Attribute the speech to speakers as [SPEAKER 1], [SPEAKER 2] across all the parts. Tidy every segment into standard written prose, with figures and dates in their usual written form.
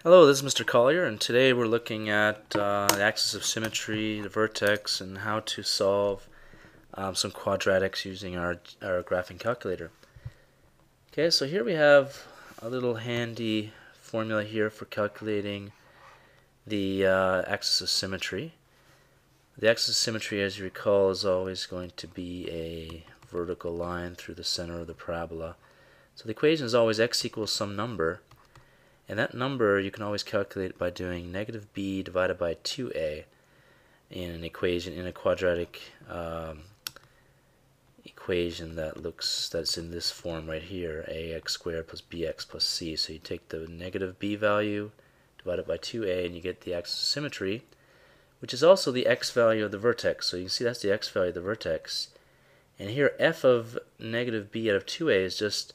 [SPEAKER 1] Hello, this is Mr. Collier, and today we're looking at the axis of symmetry, the vertex, and how to solve some quadratics using our graphing calculator. Okay, so here we have a little handy formula here for calculating the axis of symmetry. The axis of symmetry, as you recall, is always going to be a vertical line through the center of the parabola. So the equation is always x equals some number. And that number you can always calculate by doing negative b divided by 2a in an equation, in a quadratic equation that's in this form right here, ax squared plus bx plus c. So you take the negative b value divided by 2a and you get the axis of symmetry, which is also the x value of the vertex. So you can see that's the x value of the vertex. And here f of negative b out of 2a is just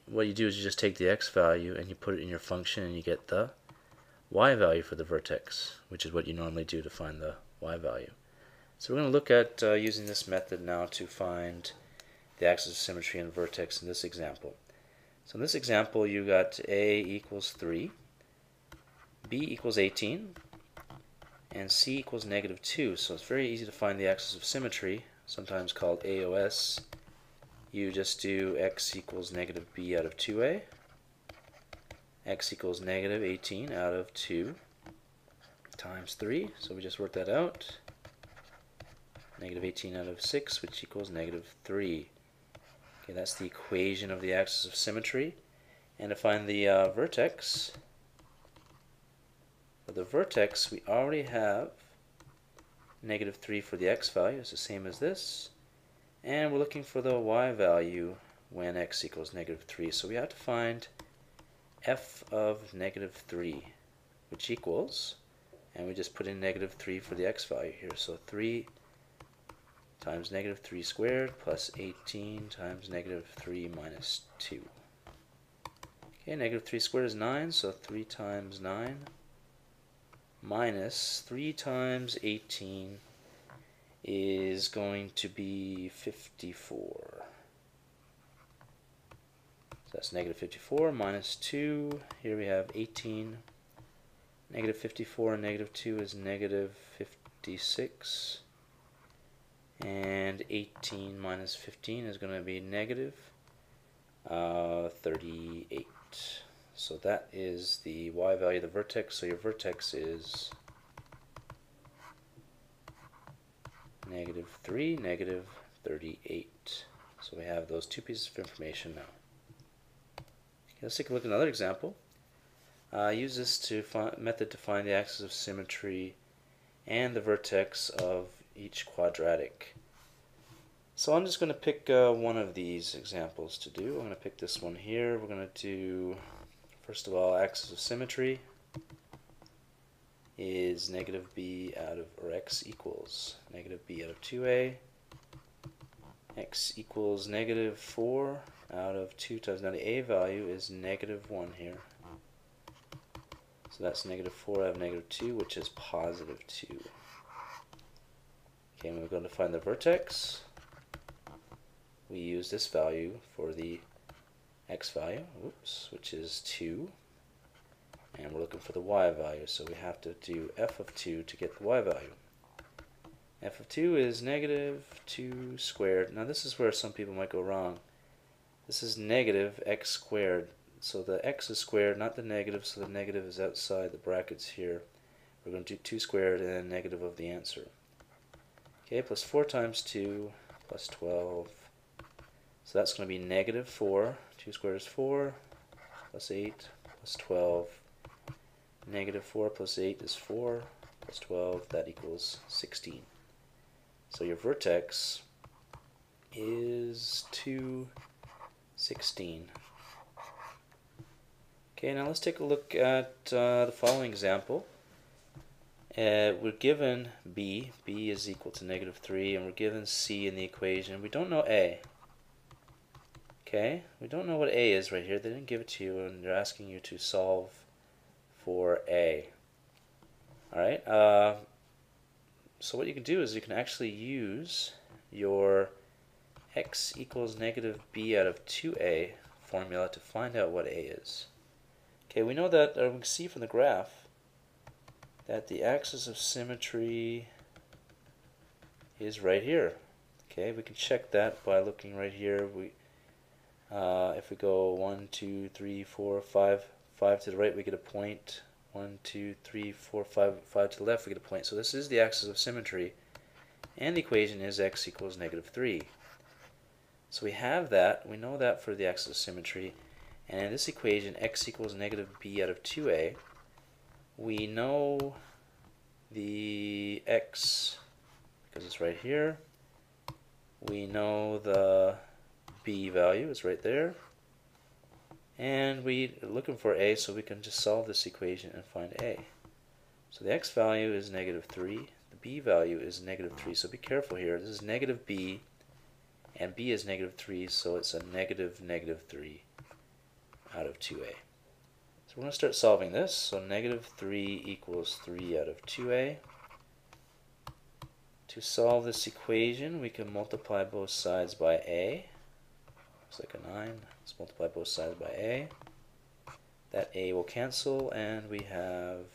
[SPEAKER 1] what you do is you just take the x value and you put it in your function and you get the y value for the vertex, which is what you normally do to find the y value. So we're going to look at using this method now to find the axis of symmetry and vertex in this example. So in this example you got a equals 3, b equals 18, and c equals negative 2. So it's very easy to find the axis of symmetry, sometimes called AOS. You just do x equals negative b out of 2a, x equals negative 18 out of 2 times 3, so we just work that out, negative 18 out of 6, which equals negative 3. Okay, that's the equation of the axis of symmetry. And to find the vertex, for the vertex we already have negative 3 for the x value, it's the same as this. And we're looking for the y value when x equals negative 3. So we have to find f of negative 3, which equals, and we just put in negative 3 for the x value here. So 3 times negative 3 squared plus 18 times negative 3 minus 2. Okay, negative 3 squared is 9, so 3 times 9 minus 3 times 18 is going to be 54. So that's negative 54 minus 2. Here we have 18. Negative 54 and negative 2 is negative 56. And 18 minus 15 is going to be negative 38. So that is the y value of the vertex. So your vertex is negative 3, negative 38. So we have those two pieces of information now. Okay, let's take a look at another example. Use this method to find the axis of symmetry and the vertex of each quadratic. So I'm just going to pick one of these examples to do. I'm going to pick this one here. We're going to do, first of all, axis of symmetry is negative b out of, or x equals negative b out of 2a, x equals negative 4 out of 2 times, now the a value is negative 1 here. So that's negative 4 out of negative 2, which is positive 2. Okay, and we're going to find the vertex. We use this value for the x value, which is 2. And we're looking for the y value, so we have to do f of 2 to get the y value. F of 2 is negative 2 squared. Now this is where some people might go wrong. This is negative x squared. So the x is squared, not the negative, so the negative is outside the brackets here. We're going to do 2 squared and then negative of the answer. Okay, plus 4 times 2 plus 12. So that's going to be negative 4. 2 squared is 4, plus 8 plus 12. Negative 4 plus 8 is 4, plus 12, that equals 16. So your vertex is 2, 16. Okay, now let's take a look at the following example. We're given b is equal to negative 3, and we're given c in the equation. We don't know a. Okay, we don't know what a is right here. They didn't give it to you, and they're asking you to solve for a. Alright, so what you can do is you can actually use your x equals negative b out of 2a formula to find out what a is. Okay, we know that, we can see from the graph that the axis of symmetry is right here. Okay, we can check that by looking right here. If we go 1, 2, 3, 4, 5, 5 to the right, we get a point. 1, 2, 3, 4, 5, 5 to the left, we get a point. So this is the axis of symmetry, and the equation is x equals -3. So we have that. We know that for the axis of symmetry. And in this equation, x equals -b out of 2a, we know the x, because it's right here. We know the b value, it's right there. And we're looking for a, so we can just solve this equation and find a. So the x value is -3, the b value is -3, so be careful here. This is -b, and b is -3, so it's a -3 out of 2a. So we're going to start solving this. So -3 equals 3 out of 2a. To solve this equation, we can multiply both sides by a. Looks like a 9. Let's multiply both sides by a. That a will cancel, and we have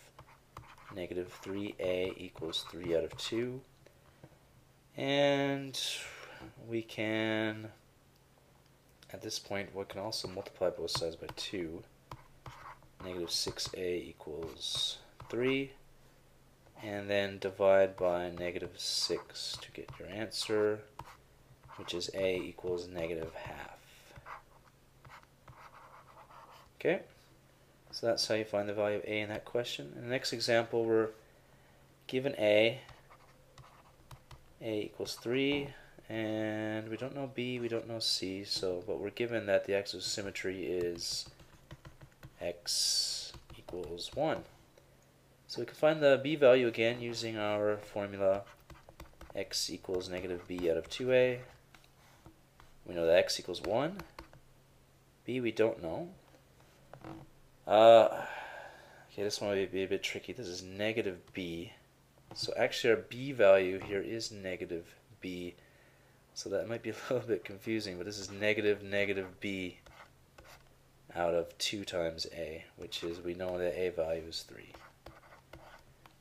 [SPEAKER 1] -3a equals 3 out of 2. And we can, at this point, we can also multiply both sides by 2. -6a equals 3. And then divide by -6 to get your answer, which is a equals -half. Okay, so that's how you find the value of a in that question. In the next example, we're given a equals 3, and we don't know b, we don't know c, so but we're given that the axis of symmetry is x equals 1. So we can find the b value again using our formula x equals -b out of 2a. We know that x equals 1. B we don't know. Okay, this one might be a bit tricky. This is -b. So actually our b value here is -b. So that might be a little bit confusing, but this is -b out of 2 times a, which is, we know that a value is 3.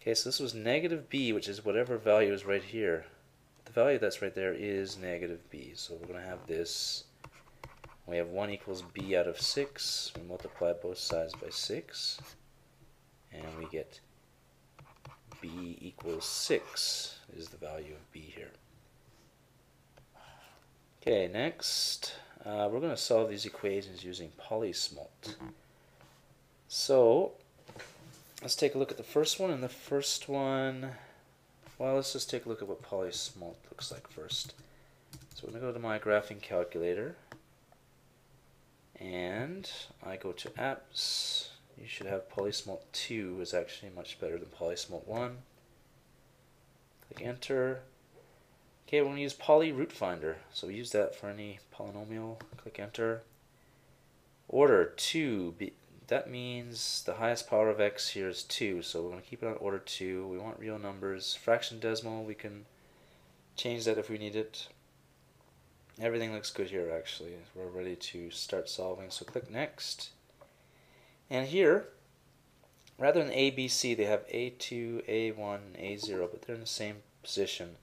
[SPEAKER 1] Okay, so this was -b, which is whatever value is right here. The value that's right there is -b. So we're going to have this. We have 1 equals b out of 6. We multiply both sides by 6. And we get b equals 6 is the value of b here. Okay, next we're going to solve these equations using polysmalt. So let's take a look at the first one. And the first one, well, let's just take a look at what polysmalt looks like first. So I'm going to go to my graphing calculator. And I go to apps. You should have polysmalt 2 is actually much better than polysmalt 1. Click enter. Okay, we're going to use poly root finder. So we use that for any polynomial. Click enter. Order 2. That means the highest power of x here is 2. So we're going to keep it on order 2. We want real numbers. Fraction decimal, we can change that if we need it. Everything looks good here actually. We're ready to start solving. So click next. And here, rather than A, B, C, they have A2, A1, and A0, but they're in the same position.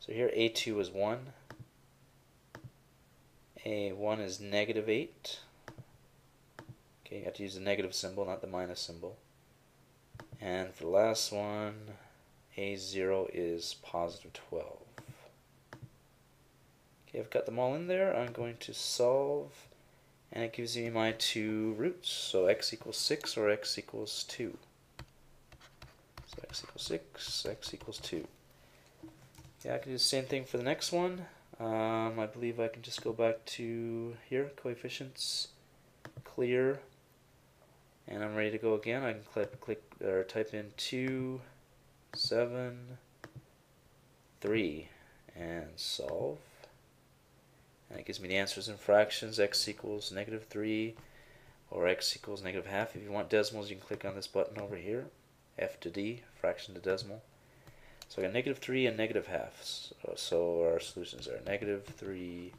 [SPEAKER 1] So here A2 is 1. A1 is -8. Okay, you have to use the negative symbol, not the minus symbol. And for the last one, A0 is +12. Okay, I've got them all in there. I'm going to solve, and it gives me my 2 roots. So x equals 6 or x equals 2. So x equals 6, x equals 2. Yeah, I can do the same thing for the next one. I believe I can just go back to here, coefficients, clear, and I'm ready to go again. I can click or type in 2, 7, 3, and solve. And it gives me the answers in fractions. X equals -3 or x equals -half. If you want decimals, you can click on this button over here, F to D, fraction to decimal. So I got -3 and -half. So our solutions are -3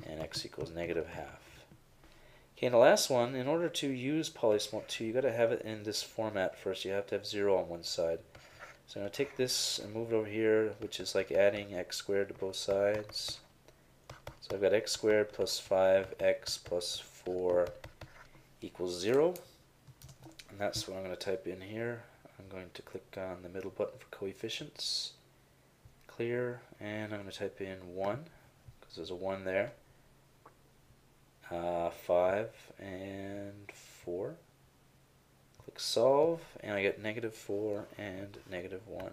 [SPEAKER 1] and x equals -half. Okay, and the last one, in order to use polysmalt 2, you got to have it in this format first. You have to have 0 on one side. So I'm going to take this and move it over here, which is like adding x squared to both sides. So I've got x squared plus 5x plus 4 equals 0. And that's what I'm going to type in here. I'm going to click on the middle button for coefficients, clear, and I'm going to type in 1, because there's a 1 there. 5 and 4. Click solve, and I get -4 and -1.